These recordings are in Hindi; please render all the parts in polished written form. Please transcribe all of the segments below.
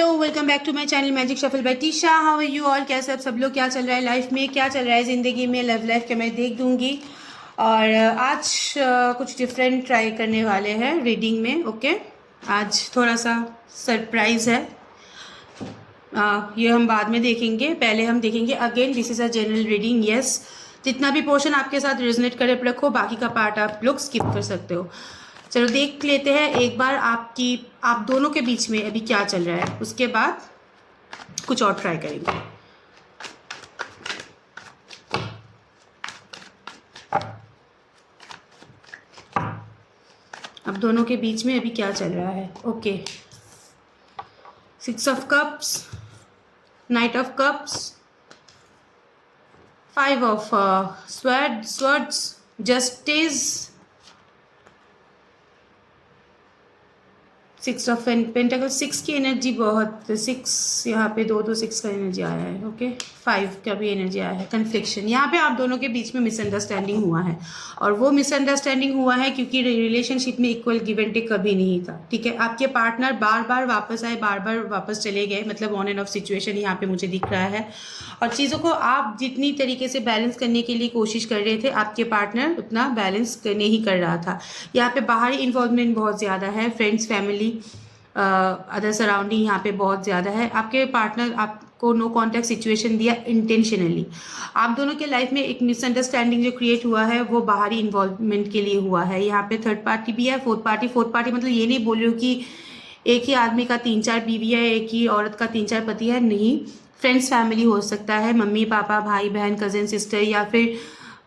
Hello, welcome back to my channel magic shuffle by Tisha. How are you all? कैसे सब लोग? क्या चल रहा है लाइफ में, क्या चल रहा है ज़िंदगी में? लव लाइफ के मैं देख दूंगी। और आज कुछ डिफरेंट ट्राई करने वाले हैं रीडिंग में। ओके, आज थोड़ा सा सरप्राइज़ है। ये हम बाद में देखेंगे, पहले हम देखेंगे again this is a general reading. Yes, जितना भी पोर्शन आपके साथ रेजोनेट करे रखो, बाकी का पार्ट आप लोग स्किप कर सकते हो। चलो देख लेते हैं एक बार आप दोनों के बीच में अभी क्या चल रहा है, उसके बाद कुछ और ट्राई करेंगे। अब दोनों के बीच में अभी क्या चल रहा है? Okay, 6 of cups, knight of cups, 5 of swords, justice, 6 of pentacle. 6 की एनर्जी बहुत, 6 यहाँ पे दो 6 का एनर्जी आया है। ओके, 5 का भी एनर्जी आया है। कन्फ्लिक्शन, यहाँ पे आप दोनों के बीच में मिसअंडरस्टैंडिंग हुआ है, और वो मिसअंडरस्टैंडिंग हुआ है क्योंकि रिलेशनशिप में इक्वल गिव एंड टेक कभी नहीं था। ठीक है, आपके पार्टनर बार बार वापस आए, बार बार वापस चले गए, मतलब ऑन एंड ऑफ सिचुएशन यहाँ पे मुझे दिख रहा है। और चीज़ों को आप जितनी तरीके से बैलेंस करने के लिए कोशिश कर रहे थे, आपके पार्टनर उतना बैलेंस नहीं कर रहा था। यहाँ पे बाहरी इन्वॉल्वमेंट बहुत ज़्यादा है, फ्रेंड्स, फैमिली, अदर सराउंडिंग यहाँ पे बहुत ज़्यादा है। आपके पार्टनर आपको नो कॉन्टैक्ट सिचुएशन दिया इंटेंशनली। आप दोनों के लाइफ में एक मिसअंडरस्टैंडिंग जो क्रिएट हुआ है वो बाहरी इन्वॉल्वमेंट के लिए हुआ है। यहाँ पे थर्ड पार्टी भी है, फोर्थ पार्टी मतलब ये नहीं बोल रही हूँ कि एक ही आदमी का 3-4 बीवी है, एक ही औरत का 3-4 पति है, नहीं। फ्रेंड्स, फैमिली हो सकता है, मम्मी पापा, भाई बहन, कजिन सिस्टर, या फिर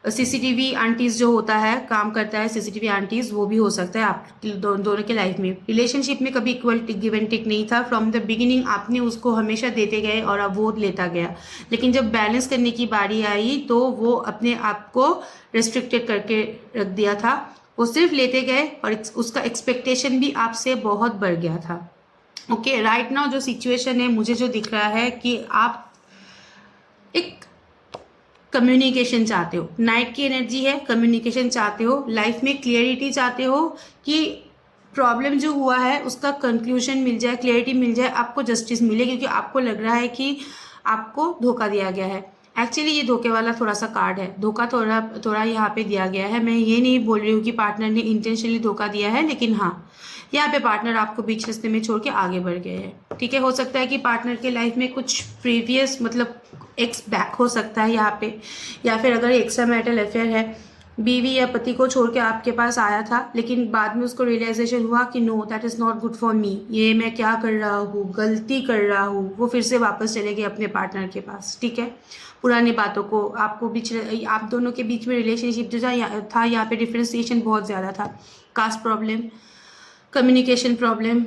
सीसीटीवी आंटीज जो होता है, काम करता है सीसीटीवी आंटीज, वो भी हो सकता है आप दोनों के लाइफ में। रिलेशनशिप में कभी इक्वल गिव एंड टेक नहीं था। फ्रॉम द बिगिनिंग आपने उसको हमेशा देते गए और अब वो लेता गया, लेकिन जब बैलेंस करने की बारी आई तो वो अपने आप को रेस्ट्रिक्टेड करके रख दिया था। वो सिर्फ लेते गए और उसका एक्सपेक्टेशन भी आपसे बहुत बढ़ गया था। ओके, राइट नाउ जो सिचुएशन है, मुझे जो दिख रहा है कि आप एक कम्युनिकेशन चाहते हो, नाइट की एनर्जी है, कम्युनिकेशन चाहते हो, लाइफ में क्लियरिटी चाहते हो कि प्रॉब्लम जो हुआ है उसका कंक्लूजन मिल जाए, क्लियरिटी मिल जाए, आपको जस्टिस मिले, क्योंकि आपको लग रहा है कि आपको धोखा दिया गया है। एक्चुअली ये धोखे वाला थोड़ा सा कार्ड है, धोखा थोड़ा यहाँ पे दिया गया है। मैं ये नहीं बोल रही हूँ कि पार्टनर ने इंटेंशनली धोखा दिया है, लेकिन हाँ, यहाँ पे पार्टनर आपको बीच रास्ते में छोड़ के आगे बढ़ गए हैं। ठीक है, हो सकता है कि पार्टनर के लाइफ में कुछ प्रीवियस, मतलब एक्स बैक हो सकता है यहाँ पे, या फिर अगर एक्स्ट्रा मैरिटल अफेयर है, बीवी या पति को छोड़ के आपके पास आया था, लेकिन बाद में उसको रियलाइजेशन हुआ कि no, that is not good for me, ये मैं क्या कर रहा हूँ, गलती कर रहा हूँ, वो फिर से वापस चले गए अपने पार्टनर के पास। ठीक है, पुरानी बातों को आपको आप दोनों के बीच में रिलेशनशिप जो था यहाँ पे डिफ्रेंसिएशन बहुत ज़्यादा था। Caste problem, communication problem,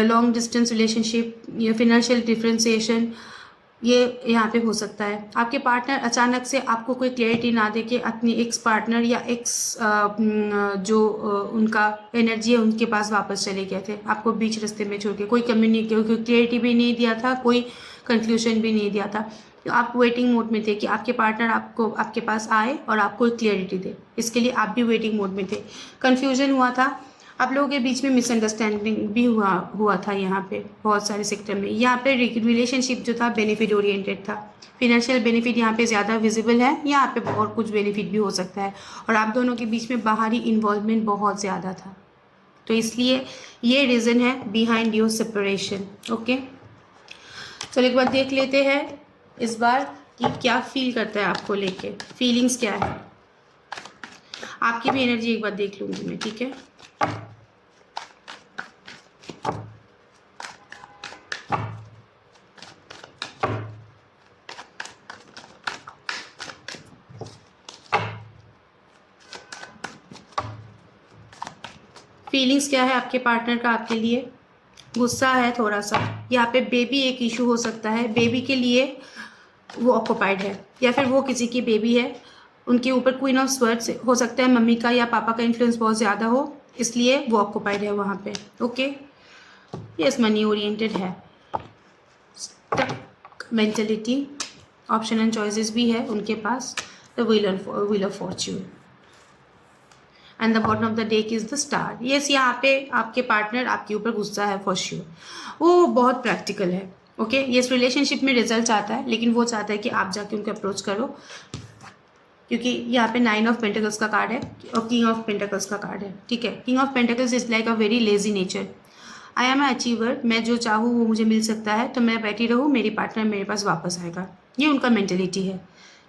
long distance relationship, या फिनेंशियल डिफ्रेंसिएशन, ये यहाँ पे हो सकता है। आपके पार्टनर अचानक से आपको कोई क्लैरिटी ना देके अपनी एक्स पार्टनर या एक्स जो उनका एनर्जी है उनके पास वापस चले गए थे, आपको बीच रास्ते में छोड़ के। कोई क्लैरिटी भी नहीं दिया था, कोई कंक्लूजन भी नहीं दिया था। तो आप वेटिंग मोड में थे कि आपके पार्टनर आपके पास आए और आपको क्लैरिटी दे, इसके लिए आप भी वेटिंग मोड में थे। कन्फ्यूजन हुआ था, आप लोगों के बीच में मिसअंडरस्टैंडिंग भी हुआ था यहाँ पे बहुत सारे सेक्टर में। यहाँ पे रिलेशनशिप जो था बेनिफिट ओरिएंटेड था, फिनेंशियल बेनिफिट यहाँ पे ज़्यादा विजिबल है, यहाँ पे और कुछ बेनिफिट भी हो सकता है, और आप दोनों के बीच में बाहरी इन्वॉल्वमेंट बहुत ज़्यादा था, तो इसलिए ये रीज़न है बिहाइंड योर सेपरेशन। ओके, चलो एक बार देख लेते हैं इस बार कि क्या फील करता है आपको लेके, फीलिंग्स क्या है। आपकी भी एनर्जी एक बार देख लूँगी मैं, ठीक है। फीलिंग्स क्या है आपके पार्टनर का आपके लिए? गुस्सा है थोड़ा सा, यहाँ पे बेबी एक इशू हो सकता है, बेबी के लिए वो ऑक्युपाइड है, या फिर वो किसी की बेबी है, उनके ऊपर क्वीन ऑफ स्वर्ड्स हो सकता है, मम्मी का या पापा का इन्फ्लुएंस बहुत ज़्यादा हो, इसलिए वो ऑक्युपाइड है वहाँ पे। ओके, यस, मनी ओरिएंटेड है, stuck mentality, option and choices भी है उनके पास, the wheel of fortune. And the bottom of the deck is the star. Yes, यहाँ पे आपके पार्टनर आपके ऊपर गुस्सा है फॉर श्योर, वो बहुत प्रैक्टिकल है। ओके, ये रिलेशनशिप में रिजल्ट चाहता है, लेकिन वो चाहता है कि आप जाके उनको अप्रोच करो, क्योंकि यहाँ पे 9 ऑफ पेंटिकल्स का कार्ड है और किंग ऑफ पेंटिकल्स का कार्ड है। ठीक है, king of pentacles is like a very lazy nature. I am a achiever, मैं जो चाहूँ वो मुझे मिल सकता है, तो मैं बैठी रहूँ, मेरी पार्टनर मेरे पास वापस आएगा। ये उनका मेंटेलिटी है।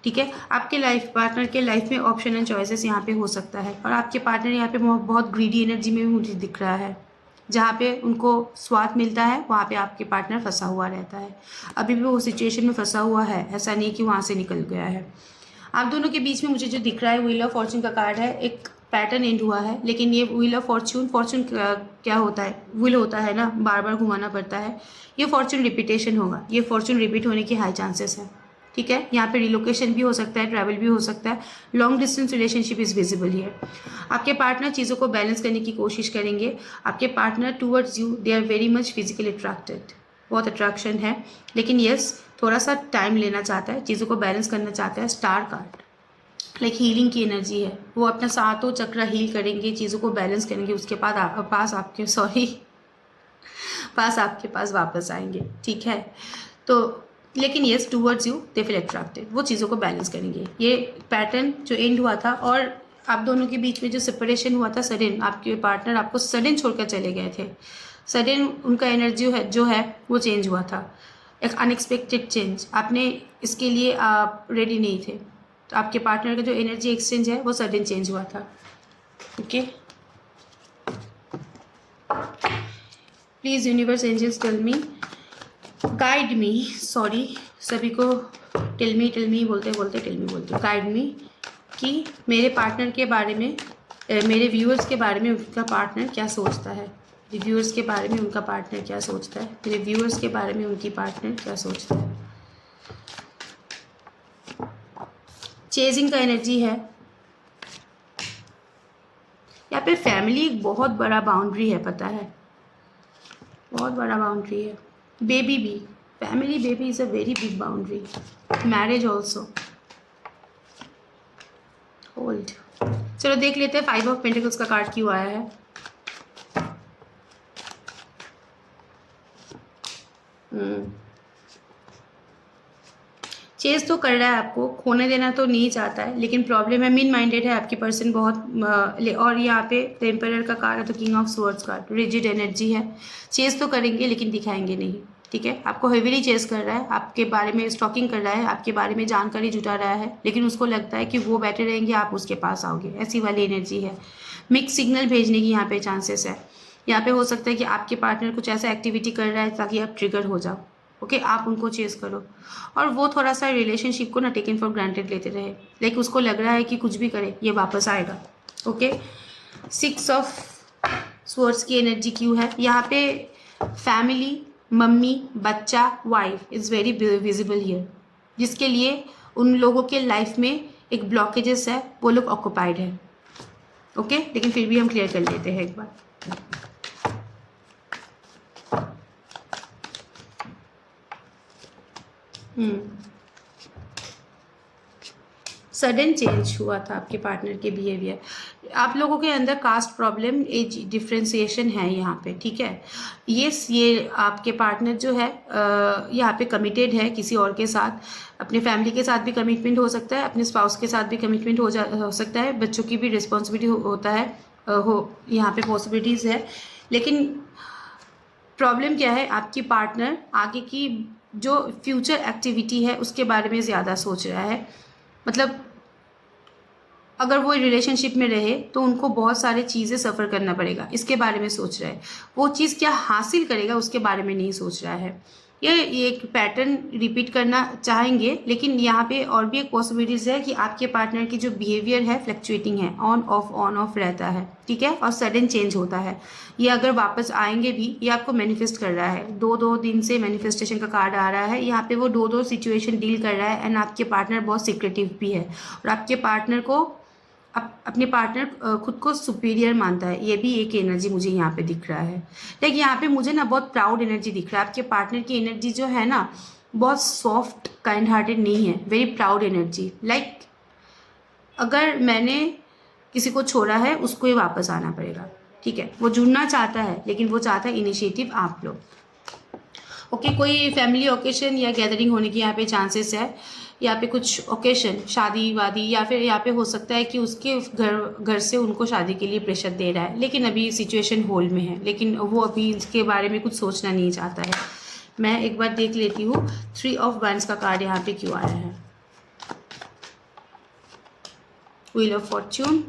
ठीक है, आपके लाइफ पार्टनर के लाइफ में ऑप्शन एंड चॉइसेस यहाँ पे हो सकता है, और आपके पार्टनर यहाँ पे बहुत ग्रीडी एनर्जी में भी मुझे दिख रहा है। जहाँ पे उनको स्वाद मिलता है वहाँ पे आपके पार्टनर फंसा हुआ रहता है, अभी भी वो सिचुएशन में फंसा हुआ है, ऐसा नहीं कि वहाँ से निकल गया है। आप दोनों के बीच में मुझे जो दिख रहा है व्हील ऑफ फॉर्चून का कार्ड है, एक पैटर्न एंड हुआ है, लेकिन ये व्हील ऑफ फॉर्चून क्या होता है, व्हील होता है ना, बार बार घुमाना पड़ता है। ये फॉर्चून रिपीटेशन होगा, ये फॉर्चून रिपीट होने की हाई चांसेस है। ठीक है, यहाँ पे रिलोकेशन भी हो सकता है, ट्रैवल भी हो सकता है, long distance relationship is visible here. आपके पार्टनर चीज़ों को बैलेंस करने की कोशिश करेंगे। आपके partner towards you they are very much physically attracted, बहुत अट्रैक्शन है, लेकिन यस थोड़ा सा टाइम लेना चाहता है, चीज़ों को बैलेंस करना चाहता है। स्टार कार्ड लाइक हीलिंग की एनर्जी है, वो अपना सातों चक्र हील करेंगे, चीज़ों को बैलेंस करेंगे, उसके बाद पास आपके पास वापस आएंगे। ठीक है, तो लेकिन yes towards you they feel attracted, वो चीज़ों को बैलेंस करेंगे। ये पैटर्न जो एंड हुआ था और आप दोनों के बीच में जो सेपरेशन हुआ था, सडन आपके पार्टनर आपको सडन छोड़कर चले गए थे, सडन उनका एनर्जी जो है वो चेंज हुआ था, एक अनएक्सपेक्टेड चेंज। आपने इसके लिए आप रेडी नहीं थे, तो आपके पार्टनर का जो एनर्जी एक्सचेंज है वो सडन चेंज हुआ था। Okay, please universe angels tell me, guide me, sorry सभी को टेल मी बोलते गाइड मी कि मेरे पार्टनर के बारे में, मेरे व्यूअर्स के बारे में उनका पार्टनर क्या सोचता है, व्यूअर्स के बारे में उनका पार्टनर क्या सोचता है, मेरे व्यूअर्स के बारे में उनकी पार्टनर क्या सोचता है। चेजिंग का एनर्जी है यहाँ पे। फैमिली एक बहुत बड़ा बाउंड्री है, पता है, बहुत बड़ा बाउंड्री है। बेबी भी, family baby is a very big boundary. Marriage also, hold. चलो देख लेते हैं 5 ऑफ पेंटिकल्स का कार्ड क्यों आया है। चेज तो कर रहा है, आपको खोने देना तो नहीं चाहता है, लेकिन प्रॉब्लम है मीन माइंडेड है आपकी पर्सन बहुत। और यहाँ पे टेम्परर का कार्ड है, तो king of swords card, rigid energy है। चेज तो करेंगे लेकिन दिखाएंगे नहीं। ठीक है, आपको हेवीली चेस कर रहा है, आपके बारे में स्टॉकिंग कर रहा है, आपके बारे में जानकारी जुटा रहा है, लेकिन उसको लगता है कि वो बैठे रहेंगे, आप उसके पास आओगे, ऐसी वाली एनर्जी है। मिक्स सिग्नल भेजने की यहाँ पे चांसेस है। यहाँ पे हो सकता है कि आपके पार्टनर कुछ ऐसा एक्टिविटी कर रहा है ताकि आप ट्रिगर हो जाओ। ओके, आप उनको चेस करो और वो थोड़ा सा रिलेशनशिप को ना टेकन फॉर ग्रांटेड लेते रहे, लाइक उसको लग रहा है कि कुछ भी करे ये वापस आएगा। ओके, 6 ऑफ स्वॉर्ड्स की एनर्जी क्यों है यहाँ पे। फैमिली, मम्मी, बच्चा, wife is very visible here, जिसके लिए उन लोगों के लाइफ में एक ब्लॉकेजेस है, वो लोग ऑक्यूपाइड है। ओके, लेकिन फिर भी हम क्लियर कर लेते हैं एक बार। सडन चेंज हुआ था आपके पार्टनर के बिहेवियर। आप लोगों के अंदर कास्ट प्रॉब्लम, एज डिफ्रेंसिएशन है यहाँ पे। ठीक है, ये आपके पार्टनर जो है यहाँ पे कमिटेड है किसी और के साथ। अपने फैमिली के साथ भी कमिटमेंट हो सकता है, अपने स्पाउस के साथ भी कमिटमेंट हो सकता है, बच्चों की भी रिस्पॉन्सिबिलिटी होता है, यहाँ पे पॉसिबिलिटीज़ है। लेकिन प्रॉब्लम क्या है, आपकी पार्टनर आगे की जो फ्यूचर एक्टिविटी है उसके बारे में ज़्यादा सोच रहा है। मतलब अगर वो रिलेशनशिप में रहे तो उनको बहुत सारी चीज़ें सफ़र करना पड़ेगा, इसके बारे में सोच रहा है। वो चीज़ क्या हासिल करेगा उसके बारे में नहीं सोच रहा है। ये एक पैटर्न रिपीट करना चाहेंगे, लेकिन यहाँ पे और भी एक पॉसिबिलिटीज़ है कि आपके पार्टनर की जो बिहेवियर है फ्लक्चुएटिंग है, ऑन ऑफ रहता है। ठीक है, और सडन चेंज होता है। ये अगर वापस आएंगे भी, ये आपको मैनिफेस्ट कर रहा है। 2 दिन से मैनिफेस्टेशन का कार्ड आ रहा है यहाँ पे। वो 2 सिचुएशन डील कर रहा है, एंड आपके पार्टनर बहुत सीक्रेटिव भी है, और आपके पार्टनर को अपने पार्टनर खुद को सुपीरियर मानता है। ये भी एक एनर्जी मुझे यहाँ पे दिख रहा है। लेकिन यहाँ पे मुझे ना बहुत प्राउड एनर्जी दिख रहा है। आपके पार्टनर की एनर्जी जो है ना बहुत सॉफ्ट काइंड हार्टेड नहीं है, वेरी प्राउड एनर्जी। लाइक अगर मैंने किसी को छोड़ा है उसको ही वापस आना पड़ेगा, ठीक है। वो जुड़ना चाहता है लेकिन वो चाहता है इनिशिएटिव आप लो। ओके, कोई फैमिली ओकेशन या गैदरिंग होने की यहाँ पे चांसेस है। यहाँ पे कुछ ओकेशन, शादी वादी, या फिर यहाँ पे हो सकता है कि उसके घर से उनको शादी के लिए प्रेशर दे रहा है, लेकिन अभी सिचुएशन होल्ड में है, लेकिन वो अभी इसके बारे में कुछ सोचना नहीं चाहता है। मैं एक बार देख लेती हूँ 3 ऑफ वंस का कार्ड यहाँ पे क्यों आया है। Wheel of Fortune,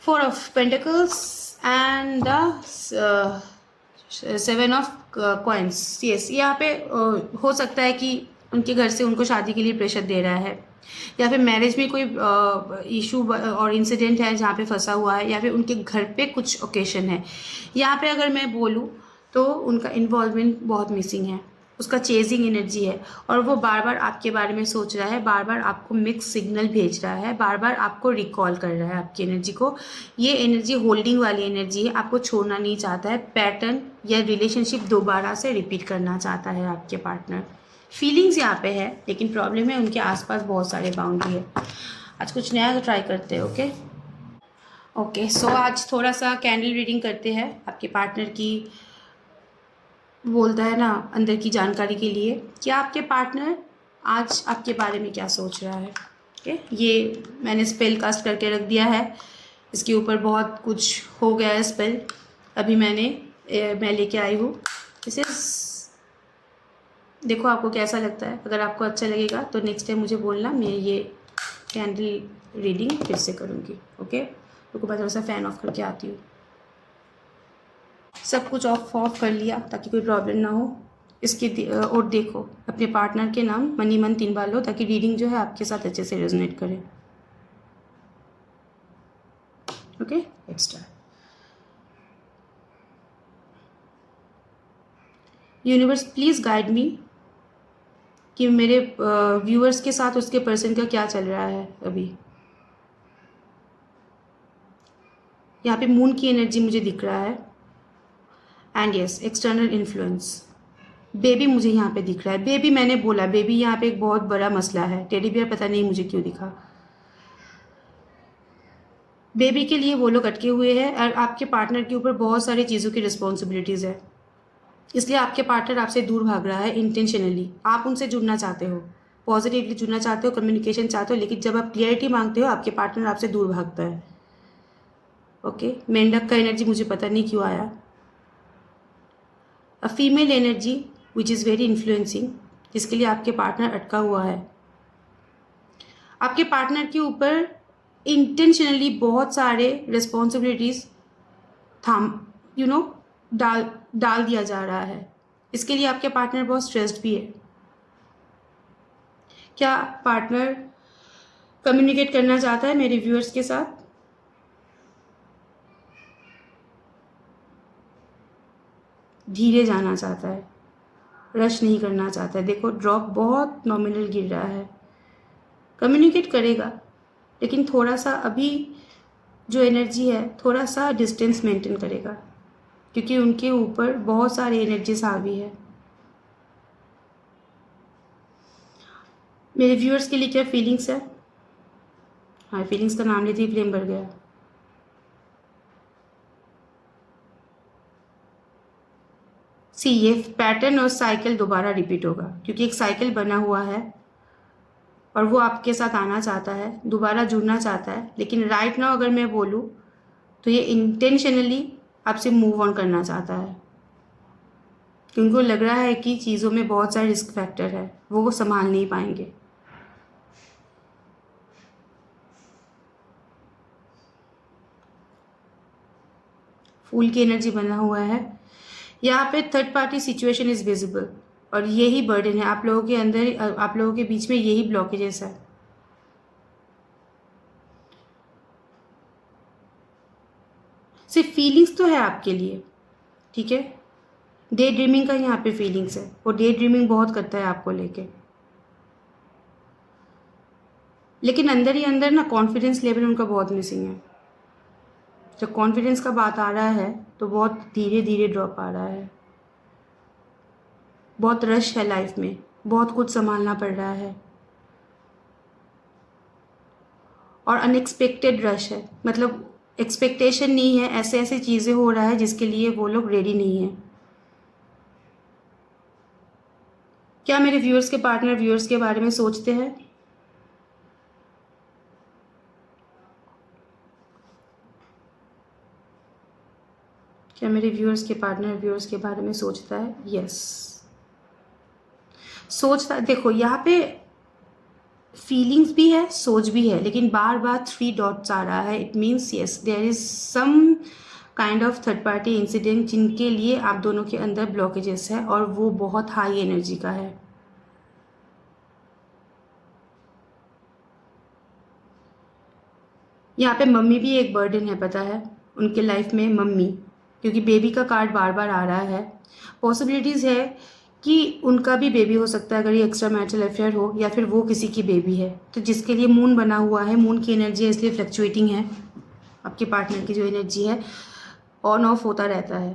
4 of pentacles and the 7 of coins. Yes, यहाँ पे हो सकता है कि उनके घर से उनको शादी के लिए प्रेशर दे रहा है, या फिर मैरिज में कोई इशू और इंसिडेंट है जहाँ पे फंसा हुआ है, या फिर उनके घर पे कुछ ओकेशन है। यहाँ पे अगर मैं बोलूँ तो उनका इन्वॉल्वमेंट बहुत मिसिंग है, उसका चेजिंग एनर्जी है, और वो बार बार आपके बारे में सोच रहा है, बार बार आपको मिक्स सिग्नल भेज रहा है, बार बार आपको रिकॉल कर रहा है आपकी एनर्जी को। ये एनर्जी होल्डिंग वाली एनर्जी है, आपको छोड़ना नहीं चाहता है, पैटर्न या रिलेशनशिप दोबारा से रिपीट करना चाहता है आपके पार्टनर। फीलिंग्स यहाँ पे है, लेकिन प्रॉब्लम है उनके आसपास बहुत सारे बाउंड्री है। आज कुछ नया ट्राई करते हैं। ओके, सो आज थोड़ा सा कैंडल रीडिंग करते हैं आपके पार्टनर की, बोलता है ना, अंदर की जानकारी के लिए कि आपके पार्टनर आज आपके बारे में क्या सोच रहा है। ओके, ये मैंने स्पेल कास्ट करके रख दिया है, इसके ऊपर बहुत कुछ हो गया है स्पेल, अभी मैं लेके आई हूँ इसे। देखो आपको कैसा लगता है, अगर आपको अच्छा लगेगा तो नेक्स्ट टाइम मुझे बोलना, मैं ये कैंडल रीडिंग फिर से करूँगी। ओके, रुको मैं थोड़ा सा फ़ैन ऑफ करके आती हूँ। सब कुछ ऑफ कर लिया ताकि कोई प्रॉब्लम ना हो इसके। और देखो अपने पार्टनर के नाम मनी मन 3 बार लो ताकि रीडिंग जो है आपके साथ अच्छे से रेजोनेट करे। Okay, let's start. Universe please guide me कि मेरे व्यूअर्स के साथ उसके पर्सन का क्या चल रहा है अभी। यहाँ पे मून की एनर्जी मुझे दिख रहा है, and yes external influence. Baby मुझे यहाँ पे दिख रहा है, बेबी मैंने बोला, बेबी यहाँ पे एक बहुत बड़ा मसला है। टेडी बियर पता नहीं मुझे क्यों दिखा। बेबी के लिए वो लोग अटके हुए हैं, और आपके पार्टनर के ऊपर बहुत सारी चीज़ों की रिस्पॉन्सिबिलिटीज़ है, इसलिए आपके पार्टनर आपसे दूर भाग रहा है इंटेंशनली। आप उनसे जुड़ना चाहते हो, पॉजिटिवली जुड़ना चाहते हो, कम्युनिकेशन चाहते हो, लेकिन जब आप क्लियरिटी मांगते हो आपके पार्टनर आपसे दूर भागता है। ओके, मेंढक का एनर्जी मुझे पता नहीं क्यों आया। A female energy which is very influencing, जिसके लिए आपके पार्टनर अटका हुआ है। आपके पार्टनर के ऊपर इंटेंशनली बहुत सारे रिस्पॉन्सिबिलिटीज़ थाम डाल दिया जा रहा है, इसके लिए आपके पार्टनर बहुत स्ट्रेस्ड भी है। क्या पार्टनर कम्युनिकेट करना चाहता है मेरे व्यूअर्स के साथ? धीरे जाना चाहता है, रश नहीं करना चाहता है। देखो ड्रॉप बहुत नॉमिनल गिर रहा है। कम्युनिकेट करेगा, लेकिन थोड़ा सा अभी जो एनर्जी है थोड़ा सा डिस्टेंस मेंटेन करेगा, क्योंकि उनके ऊपर बहुत सारी एनर्जीज हावी है। मेरे व्यूअर्स के लिए क्या फीलिंग्स है? हाँ, फीलिंग्स का नाम लेते ही फ्लेम बढ़ गया। सी, ये पैटर्न और साइकिल दोबारा रिपीट होगा, क्योंकि एक साइकिल बना हुआ है और वो आपके साथ आना चाहता है, दोबारा जुड़ना चाहता है, लेकिन राइट नाउ अगर मैं बोलूँ तो ये इंटेंशनली आपसे मूव ऑन करना चाहता है, क्योंकि उनको लग रहा है कि चीज़ों में बहुत सारे रिस्क फैक्टर है, वो संभाल नहीं पाएंगे। फूल की एनर्जी बना हुआ है। यहाँ पे third party situation is visible, और यही बर्डन है आप लोगों के अंदर, आप लोगों के बीच में यही ब्लॉकेजेस है। सिर्फ फीलिंग्स तो है आपके लिए, ठीक है। डे ड्रीमिंग का यहाँ पे फीलिंग्स है, और डे ड्रीमिंग बहुत करता है आपको लेके, लेकिन अंदर ही अंदर ना कॉन्फिडेंस लेवल उनका बहुत मिसिंग है। जब कॉन्फिडेंस का बात आ रहा है तो बहुत धीरे धीरे ड्रॉप आ रहा है। बहुत रश है लाइफ में, बहुत कुछ संभालना पड़ रहा है, और अनएक्सपेक्टेड रश है, मतलब एक्सपेक्टेशन नहीं है, ऐसे ऐसे चीज़ें हो रहा है जिसके लिए वो लोग रेडी नहीं है। क्या मेरे व्यूअर्स के पार्टनर व्यूअर्स के बारे में सोचते हैं? क्या मेरे व्यूअर्स के पार्टनर व्यूअर्स के बारे में सोचता है? यस, सोचता। देखो यहाँ पे फीलिंग्स भी है, सोच भी है, लेकिन बार बार 3 डॉट्स आ रहा है। It means yes, there is some kind of third party incident जिनके लिए आप दोनों के अंदर ब्लॉकेजेस है, और वो बहुत हाई एनर्जी का है। यहाँ पे मम्मी भी एक बर्डन है, पता है, उनके लाइफ में मम्मी, क्योंकि बेबी का कार्ड बार बार आ रहा है। पॉसिबिलिटीज़ है कि उनका भी बेबी हो सकता है अगर ये एक्स्ट्रा मैरिटल अफेयर हो, या फिर वो किसी की बेबी है, तो जिसके लिए मून बना हुआ है, मून की एनर्जी है, इसलिए फ्लक्चुएटिंग है। आपके पार्टनर की जो एनर्जी है ऑन ऑफ होता रहता है।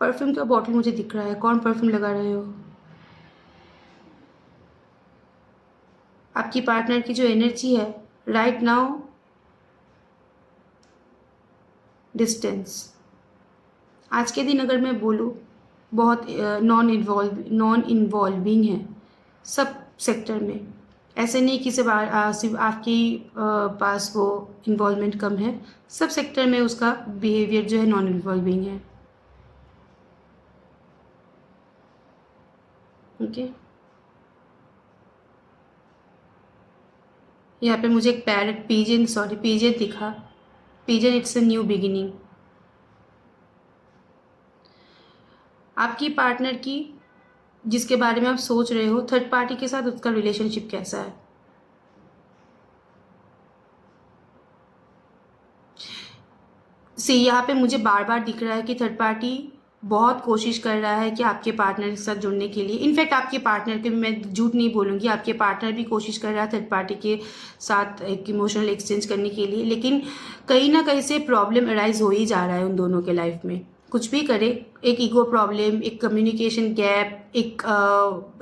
परफ्यूम का बॉटल मुझे दिख रहा है, कौन परफ्यूम लगा रहे हो? आपकी पार्टनर की जो एनर्जी है राइट नाउ, डिस्टेंस। आज के दिन अगर मैं बोलूँ, बहुत नॉन इन्वॉल्विंग है सब सेक्टर में। ऐसे नहीं कि सिर्फ आपकी पास वो इन्वॉल्वमेंट कम है, सब सेक्टर में उसका बिहेवियर जो है नॉन इन्वॉल्विंग है। ओके, यहाँ पे मुझे एक पैरट पीजन दिखा। Pigeon, it's a new beginning. आपकी पार्टनर की, जिसके बारे में आप सोच रहे हो, थर्ड पार्टी के साथ उसका रिलेशनशिप कैसा है? सी, यहाँ पे मुझे बार बार दिख रहा है कि थर्ड पार्टी बहुत कोशिश कर रहा है कि आपके पार्टनर के साथ जुड़ने के लिए। इनफैक्ट आपके पार्टनर के भी, मैं झूठ नहीं बोलूँगी, आपके पार्टनर भी कोशिश कर रहा है थर्ड पार्टी के साथ एक इमोशनल एक्सचेंज करने के लिए, लेकिन कहीं ना कहीं से प्रॉब्लम अराइज हो ही जा रहा है उन दोनों के लाइफ में। कुछ भी करे, एक ईगो प्रॉब्लम, एक कम्युनिकेशन गैप, एक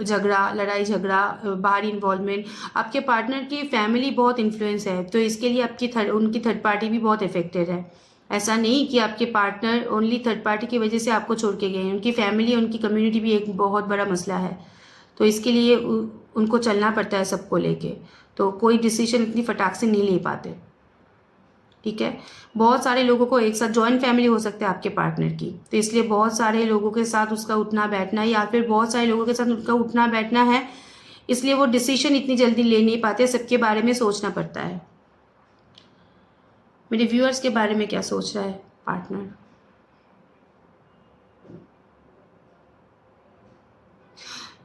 झगड़ा, लड़ाई झगड़ा, बाहरी इन्वॉल्वमेंट। आपके पार्टनर की फैमिली बहुत इन्फ्लुएंस है, तो इसके लिए उनकी थर्ड पार्टी भी बहुत इफेक्टेड है। ऐसा नहीं कि आपके पार्टनर ओनली थर्ड पार्टी की वजह से आपको छोड़ के गए हैं, उनकी फैमिली, उनकी कम्युनिटी भी एक बहुत बड़ा मसला है। तो इसके लिए उनको चलना पड़ता है सबको लेके, तो कोई डिसीजन इतनी फटाक से नहीं ले पाते। ठीक है, बहुत सारे लोगों को एक साथ, जॉइंट फैमिली हो सकता है आपके पार्टनर की, तो इसलिए बहुत सारे लोगों के साथ उसका उठना बैठना, या फिर बहुत सारे लोगों के साथ उनका उठना बैठना है, इसलिए वो डिसीजन इतनी जल्दी ले नहीं पाते, सबके बारे में सोचना पड़ता है। मेरे व्यूअर्स के बारे में क्या सोच रहा है partner?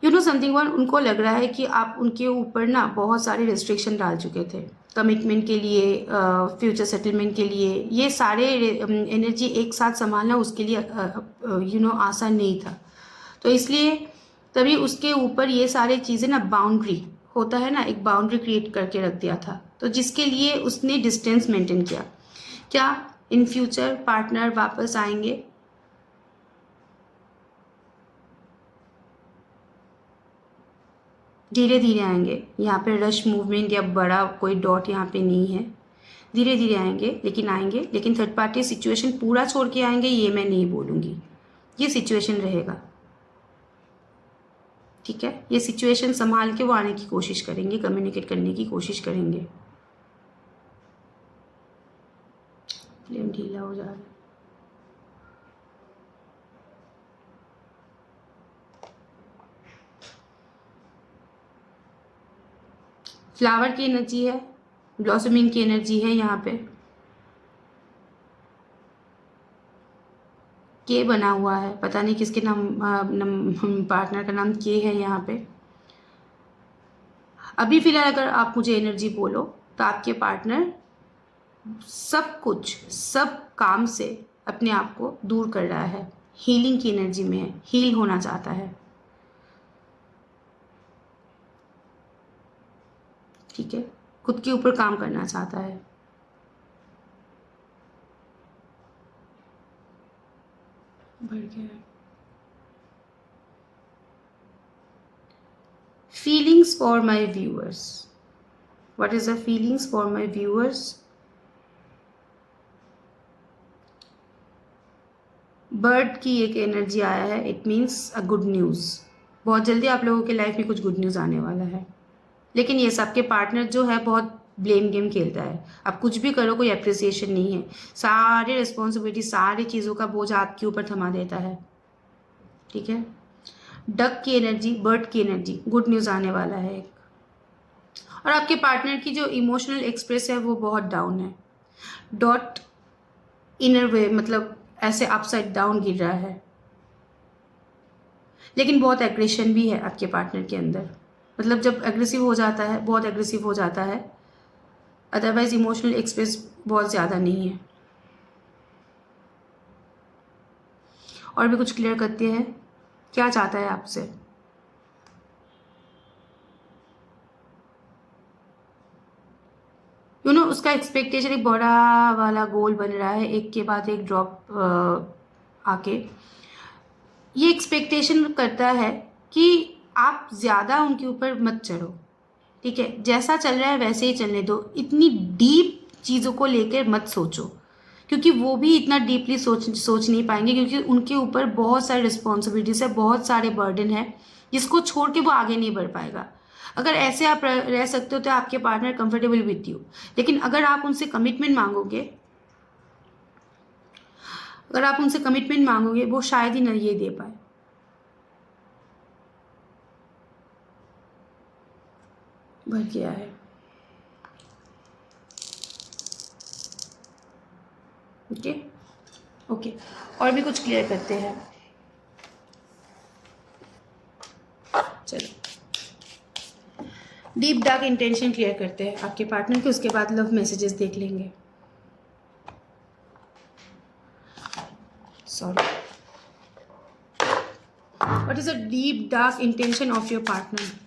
You know something one, उनको लग रहा है कि आप उनके ऊपर ना बहुत सारे रिस्ट्रिक्शन डाल चुके थे, कमिटमेंट के लिए, फ्यूचर सेटलमेंट के लिए। ये सारे एनर्जी एक साथ संभालना उसके लिए आसान नहीं था, तो इसलिए तभी उसके ऊपर ये सारी चीज़ें ना, बाउंड्री होता है ना, एक बाउंड्री क्रिएट करके रख दिया था, तो जिसके लिए उसने डिस्टेंस मेंटेन किया। क्या इन फ्यूचर पार्टनर वापस आएंगे? धीरे धीरे आएंगे, यहाँ पे रश मूवमेंट या बड़ा कोई डॉट यहाँ पे नहीं है। धीरे धीरे आएंगे, लेकिन आएंगे, लेकिन थर्ड पार्टी सिचुएशन पूरा छोड़ के आएंगे ये मैं नहीं बोलूँगी, ये सिचुएशन रहेगा। ठीक है, ये सिचुएशन संभाल के वो आने की कोशिश करेंगे, कम्युनिकेट करने की कोशिश करेंगे। फ्लेम ढीला हो जा रहा है। फ्लावर की एनर्जी है, ब्लॉसमिंग की एनर्जी है यहाँ पे। के बना हुआ है, पता नहीं किसके पार्टनर का नाम के है यहाँ पे। अभी फिलहाल अगर आप मुझे एनर्जी बोलो, तो आपके पार्टनर सब कुछ, सब काम से अपने आप को दूर कर रहा है, हीलिंग की एनर्जी में है, हील होना चाहता है। ठीक है, खुद के ऊपर काम करना चाहता है। बढ़ गया है। feelings for my viewers. What is the feelings for my viewers? Bird की एक एनर्जी आया है, it means a good news. बहुत जल्दी आप लोगों के लाइफ में कुछ गुड न्यूज़ आने वाला है। लेकिन ये सबके पार्टनर जो है बहुत ब्लेम गेम खेलता है। आप कुछ भी करो कोई अप्रिसिएशन नहीं है, सारी रिस्पॉन्सिबिलिटी सारी चीज़ों का बोझ आपके ऊपर थमा देता है। ठीक है, डक की एनर्जी, बर्ड की एनर्जी, गुड न्यूज़ आने वाला है एक। और आपके पार्टनर की जो इमोशनल एक्सप्रेस है वो बहुत डाउन है। डॉट इनर वे, मतलब ऐसे अपसाइड डाउन गिर रहा है। लेकिन बहुत एग्रेशन भी है आपके पार्टनर के अंदर, मतलब जब एग्रेसिव हो जाता है, बहुत एग्रेसिव हो जाता है। अदरवाइज इमोशनल एक्सप्रेस बहुत ज़्यादा नहीं है। और भी कुछ क्लियर करते हैं, क्या चाहता है आपसे। उसका एक्सपेक्टेशन एक बड़ा वाला गोल बन रहा है, एक के बाद एक ड्रॉप आके ये एक्सपेक्टेशन करता है कि आप ज़्यादा उनके ऊपर मत चढ़ो। ठीक है, जैसा चल रहा है वैसे ही चलने दो, इतनी डीप चीज़ों को लेकर मत सोचो, क्योंकि वो भी इतना डीपली सोच नहीं पाएंगे, क्योंकि उनके ऊपर बहुत सारी रिस्पॉन्सिबिलिटीज़ है, बहुत सारे बर्डन है, जिसको छोड़ के वो आगे नहीं बढ़ पाएगा। अगर ऐसे आप रह सकते हो तो आपके पार्टनर कंफर्टेबल विथ यू। लेकिन अगर आप उनसे कमिटमेंट मांगोगे, वो शायद ही न ये दे पाए। भर गया है। ओके, और भी कुछ क्लियर करते हैं। चलो, डीप डार्क इंटेंशन क्लियर करते हैं आपके पार्टनर के, उसके बाद लव मैसेजेस देख लेंगे। Sorry, what is a deep dark intention of your partner?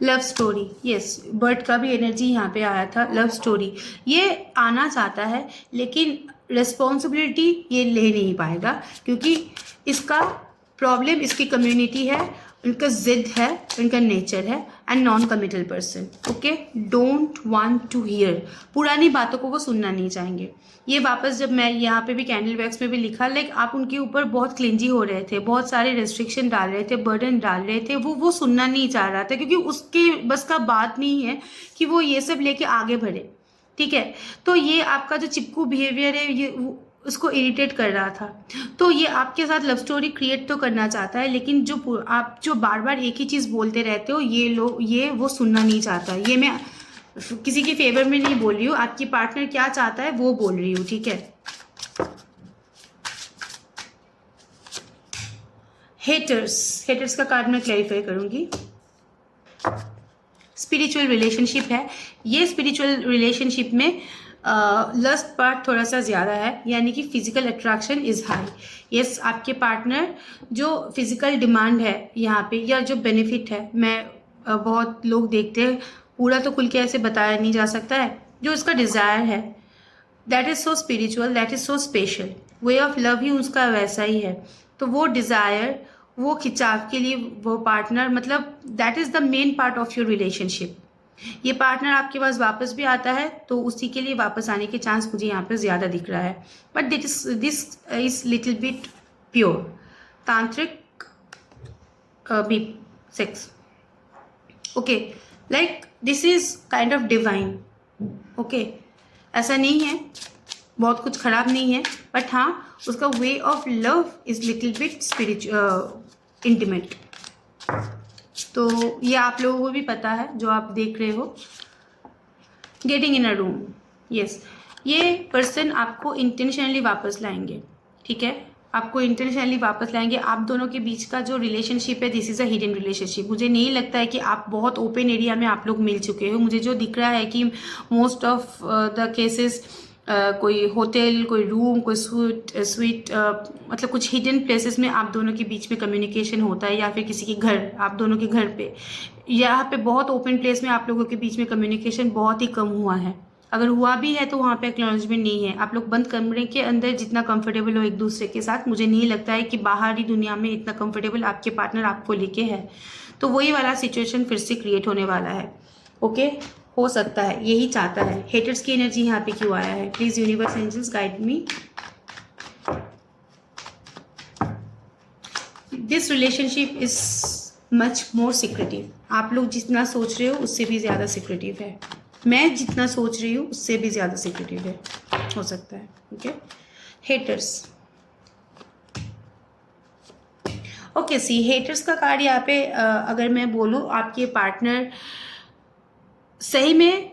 Love story, yes, bird का भी एनर्जी यहाँ पे आया था। लव स्टोरी ये आना चाहता है, लेकिन रिस्पॉन्सिबिलिटी ये ले नहीं पाएगा, क्योंकि इसका प्रॉब्लम इसकी कम्युनिटी है, उनका जिद है, उनका नेचर है, and non committal person. Okay, don't want to hear, पुरानी बातों को वो सुनना नहीं चाहेंगे। ये वापस, जब मैं यहाँ पे भी कैंडल वैक्स में भी लिखा, लाइक आप उनके ऊपर बहुत क्लिंजी हो रहे थे, बहुत सारे रेस्ट्रिक्शन डाल रहे थे, बर्डन डाल रहे थे, वो सुनना नहीं चाह रहा था, क्योंकि उसके बस का बात नहीं है कि वो ये सब लेके आगे बढ़े। ठीक है, तो ये आपका जो चिपकू बिहेवियर है, ये उसको इरिटेट कर रहा था। तो ये आपके साथ लव स्टोरी क्रिएट तो करना चाहता है, लेकिन आप जो बार बार एक ही चीज़ बोलते रहते हो, ये वो सुनना नहीं चाहता। ये मैं किसी के फेवर में नहीं बोल रही हूँ, आपकी पार्टनर क्या चाहता है वो बोल रही हूँ। ठीक है, हेटर्स का कार्ड मैं क्लैरिफाई करूंगी। स्पिरिचुअल रिलेशनशिप है ये। स्पिरिचुअल रिलेशनशिप में लस्ट पार्ट थोड़ा सा ज़्यादा है, यानी कि physical attraction is high. Yes, आपके पार्टनर जो फिजिकल डिमांड है यहाँ पे, या जो बेनिफिट है, मैं बहुत लोग देखते हैं, पूरा तो खुल के ऐसे बताया नहीं जा सकता है, जो उसका डिज़ायर है, that is so spiritual, that is so special. Way of love ही उसका वैसा ही है। तो वो डिज़ायर, वो खिंचाव के लिए वो पार्टनर, मतलब that is the main part of your relationship. ये पार्टनर आपके पास वापस भी आता है तो उसी के लिए वापस आने के चांस मुझे यहाँ पे ज़्यादा दिख रहा है, but this is little bit pure तांत्रिक भी sex. Okay, like this is kind of divine. Okay, ऐसा नहीं है, बहुत कुछ खराब नहीं है, बट हाँ, उसका वे of love is little bit spiritual, intimate. तो ये आप लोगों को भी पता है जो आप देख रहे हो। Getting in a room, yes, ये पर्सन आपको इंटेंशनली वापस लाएंगे। ठीक है, आपको इंटेंशनली वापस लाएंगे। आप दोनों के बीच का जो रिलेशनशिप है, this is a hidden relationship. मुझे नहीं लगता है कि आप बहुत ओपन एरिया में आप लोग मिल चुके हो। मुझे जो दिख रहा है कि मोस्ट ऑफ द केसेस कोई होटल, कोई रूम, कोई स्वीट मतलब कुछ हिडन प्लेसेस में आप दोनों के बीच में कम्युनिकेशन होता है, या फिर किसी के घर, आप दोनों के घर पे, यहाँ पे बहुत ओपन प्लेस में आप लोगों के बीच में कम्युनिकेशन बहुत ही कम हुआ है। अगर हुआ भी है तो वहाँ पे एक्नॉलेजमेंट नहीं है। आप लोग बंद कमरे के अंदर जितना कंफर्टेबल हो एक दूसरे के साथ, मुझे नहीं लगता है कि बाहरी दुनिया में इतना कंफर्टेबल आपके पार्टनर आपको लेके है। तो वही वाला सिचुएशन फिर से क्रिएट होने वाला है। ओके, हो सकता है यही चाहता है। हेटर्स की एनर्जी यहाँ पे क्यों आया है? Please universe angels guide me. This relationship is much more secretive. आप लोग जितना सोच रहे हो उससे भी ज़्यादा सीक्रेटिव है। मैं जितना सोच रही हूँ उससे भी ज़्यादा सीक्रेटिव है, हो सकता है। Okay, haters. ओके, सी हेटर्स का कार्ड यहाँ पे अगर मैं बोलूँ, आपके पार्टनर सही में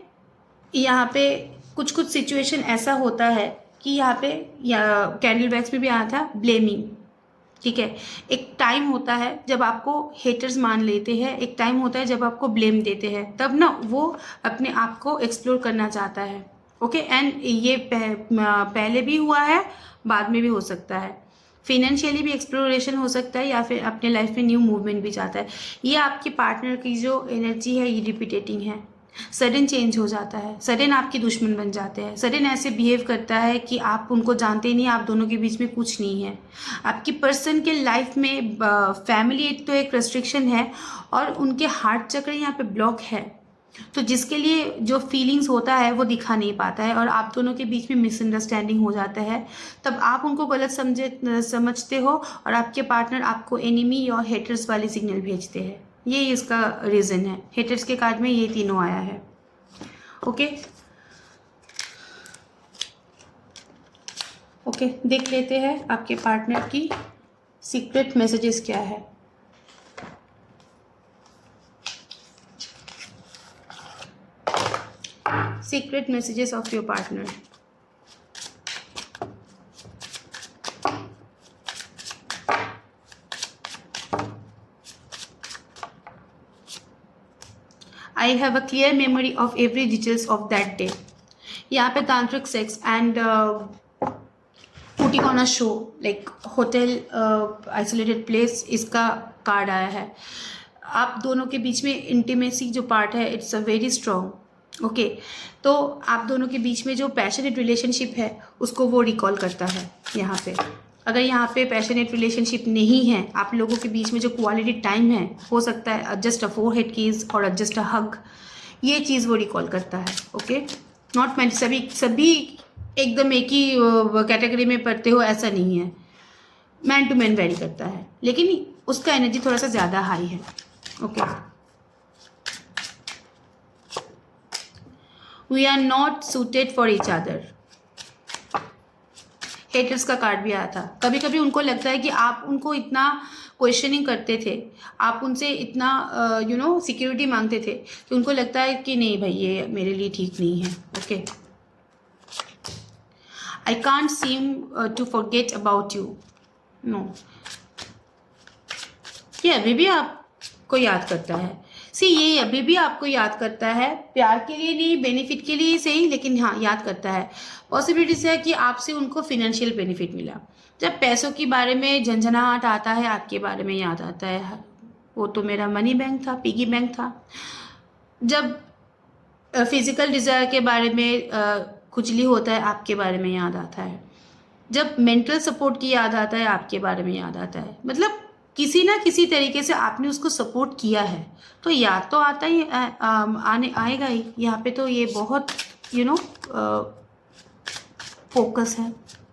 यहाँ पे कुछ कुछ सिचुएशन ऐसा होता है कि यहाँ पे या कैंडल बैग्स में भी आया था ब्लेमिंग। ठीक है, एक टाइम होता है जब आपको हेटर्स मान लेते हैं, एक टाइम होता है जब आपको ब्लेम देते हैं, तब ना वो अपने आप को एक्सप्लोर करना चाहता है। ओके, एंड ये पहले भी हुआ है, बाद में भी हो सकता है। फिनेंशियली भी एक्सप्लोरेशन हो सकता है, या फिर अपने लाइफ में न्यू मूवमेंट भी चाहता है। ये आपके पार्टनर की जो एनर्जी है ये रिपीटेटिंग है। सडन चेंज हो जाता है, सडन आपके दुश्मन बन जाते हैं, सडन ऐसे बिहेव करता है कि आप उनको जानते ही नहीं, आप दोनों के बीच में कुछ नहीं है। आपकी पर्सन के लाइफ में फैमिली तो एक रेस्ट्रिक्शन है, और उनके हार्ट चक्र यहाँ पे ब्लॉक है, तो जिसके लिए जो फीलिंग्स होता है वो दिखा नहीं पाता है, और आप दोनों के बीच में मिसअंडरस्टैंडिंग हो जाता है। तब आप उनको गलत समझते हो, और आपके पार्टनर आपको एनिमी और हेटर्स वाले सिग्नल भेजते हैं। ये इसका रीज़न है। हेटर्स के कार्ड में ये तीनों आया है। ओके ओके, देख लेते हैं आपके पार्टनर की सीक्रेट मैसेजेस क्या है। Secret messages of your partner. I have a clear memory of every details of that day. यहाँ पे तांत्रिक sex and putting on a show like hotel, isolated place, इसका कार्ड आया है। आप दोनों के बीच में इंटीमेसी जो पार्ट है it's a very strong. Okay, तो आप दोनों के बीच में जो पैशनेट रिलेशनशिप है उसको वो रिकॉल करता है यहाँ पे। अगर यहाँ पे पैशनेट रिलेशनशिप नहीं है, आप लोगों के बीच में जो क्वालिटी टाइम है, हो सकता है जस्ट अ फोरहेड किस और जस्ट अ हग, ये चीज़ वो रिकॉल करता है। ओके, नॉट मैन सभी एकदम एक ही कैटेगरी में पढ़ते हो ऐसा नहीं है, मैन टू मैन वेरी करता है, लेकिन उसका एनर्जी थोड़ा सा ज़्यादा हाई है। Okay, we are not suited for each other. Haters का कार्ड भी आया था। कभी कभी उनको लगता है कि आप उनको इतना क्वेश्चनिंग करते थे, आप उनसे इतना सिक्योरिटी मांगते थे, कि उनको लगता है कि नहीं भाई ये मेरे लिए ठीक नहीं है। Okay, I can't seem to forget about you. No, ये अभी भी आपको याद करता है। ये अभी भी आपको याद करता है, प्यार के लिए नहीं, बेनिफिट के लिए सही, लेकिन हाँ याद करता है। पॉसिबिलिटीज है कि आपसे उनको फिनेंशियल बेनिफिट मिला। जब पैसों के बारे में झंझनाहट आता है, आपके बारे में याद आता है, वो तो मेरा मनी बैंक था, पिगी बैंक था। जब फिजिकल डिज़ायर के बारे में खुजली होता है, आपके बारे में याद आता है। जब मेंटल सपोर्ट की याद आता है, आपके बारे में याद आता है। मतलब किसी ना किसी तरीके से आपने उसको सपोर्ट किया है, तो याद तो आता ही आएगा ही। यहाँ पे तो ये बहुत फोकस है,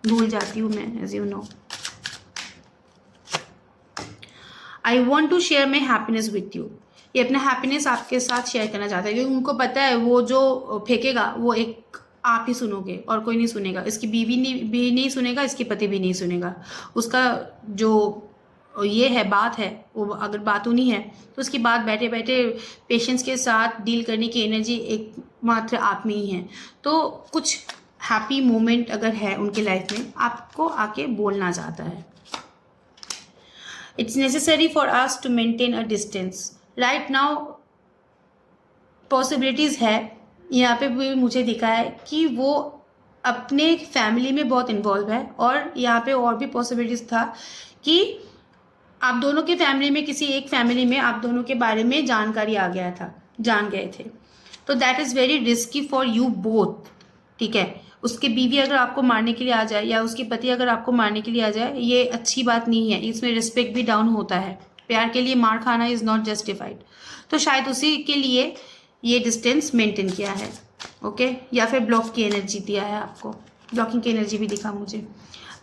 भूल जाती हूँ मैं, as you know. I want to share my happiness with you. ये अपना हैप्पीनेस आपके साथ शेयर करना चाहता है, क्योंकि उनको पता है वो जो फेंकेगा वो एक आप ही सुनोगे और कोई नहीं सुनेगा। इसकी बीवी भी नहीं सुनेगा, इसके पति भी नहीं सुनेगा। उसका जो ये है बात है, वो अगर बातूनी है तो उसकी बात बैठे बैठे पेशेंस के साथ डील करने की एनर्जी एकमात्र आप में ही है। तो कुछ हैप्पी मोमेंट अगर है उनके लाइफ में, आपको आके बोलना चाहता है। It's necessary for us to maintain a distance right now. Possibilities है यहाँ पे भी मुझे दिखा है कि वो अपने फैमिली में बहुत इन्वॉल्व है, और यहाँ पे और भी पॉसिबिलिटीज़ था कि आप दोनों के फैमिली में, किसी एक फैमिली में आप दोनों के बारे में जानकारी आ गया था, जान गए थे, तो that is very risky for you both, ठीक है। उसके बीवी अगर आपको मारने के लिए आ जाए, या उसके पति अगर आपको मारने के लिए आ जाए, ये अच्छी बात नहीं है, इसमें रिस्पेक्ट भी डाउन होता है। प्यार के लिए मार खाना इज़ नॉट जस्टिफाइड। तो शायद उसी के लिए ये डिस्टेंस मेंटेन किया है, ओके। या फिर ब्लॉक की एनर्जी दिया है आपको, ब्लॉकिंग की एनर्जी भी दिखा मुझे।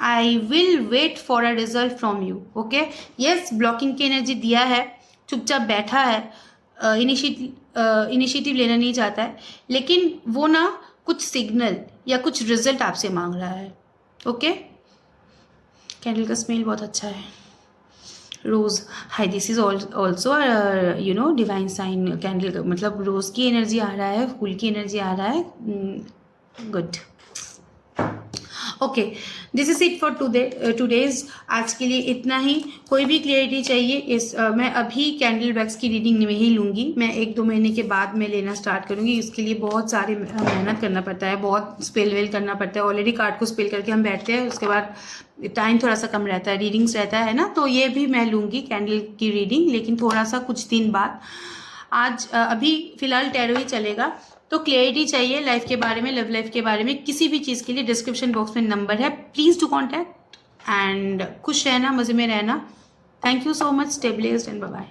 I will wait for a result from you, okay. Yes, blocking की एनर्जी दिया है, चुपचाप बैठा है, इनिशिएटिव लेना नहीं चाहता है, लेकिन वो ना कुछ सिग्नल या कुछ रिजल्ट आपसे मांग रहा है, ओके। कैंडल का स्मेल बहुत अच्छा है, rose. Hi, this is also you know divine sign. Candle मतलब रोज़ की एनर्जी आ रहा है, फूल की एनर्जी आ रहा है, good, okay. This is it for today's. आज के लिए इतना ही। कोई भी क्लियरिटी चाहिए इस मैं अभी कैंडल वैक्स की रीडिंग नहीं लूँगी, मैं 1-2 महीने के बाद मैं लेना स्टार्ट करूँगी। इसके लिए बहुत सारी मेहनत करना पड़ता है, बहुत स्पेल वेल करना पड़ता है। ऑलरेडी कार्ड को स्पेल करके हम बैठते हैं, उसके बाद टाइम थोड़ा सा कम रहता है, रीडिंग्स रहता है ना, तो ये भी मैं लूँगी कैंडल की रीडिंग, लेकिन थोड़ा सा कुछ दिन बाद। आज अभी फ़िलहाल टैरो ही चलेगा। तो क्लियरिटी चाहिए लाइफ के बारे में, लव लाइफ के बारे में, किसी भी चीज़ के लिए डिस्क्रिप्शन बॉक्स में नंबर है, प्लीज़ डू कॉन्टैक्ट। एंड खुश रहना, मज़े में रहना। Thank you so much, stay blessed and bye bye.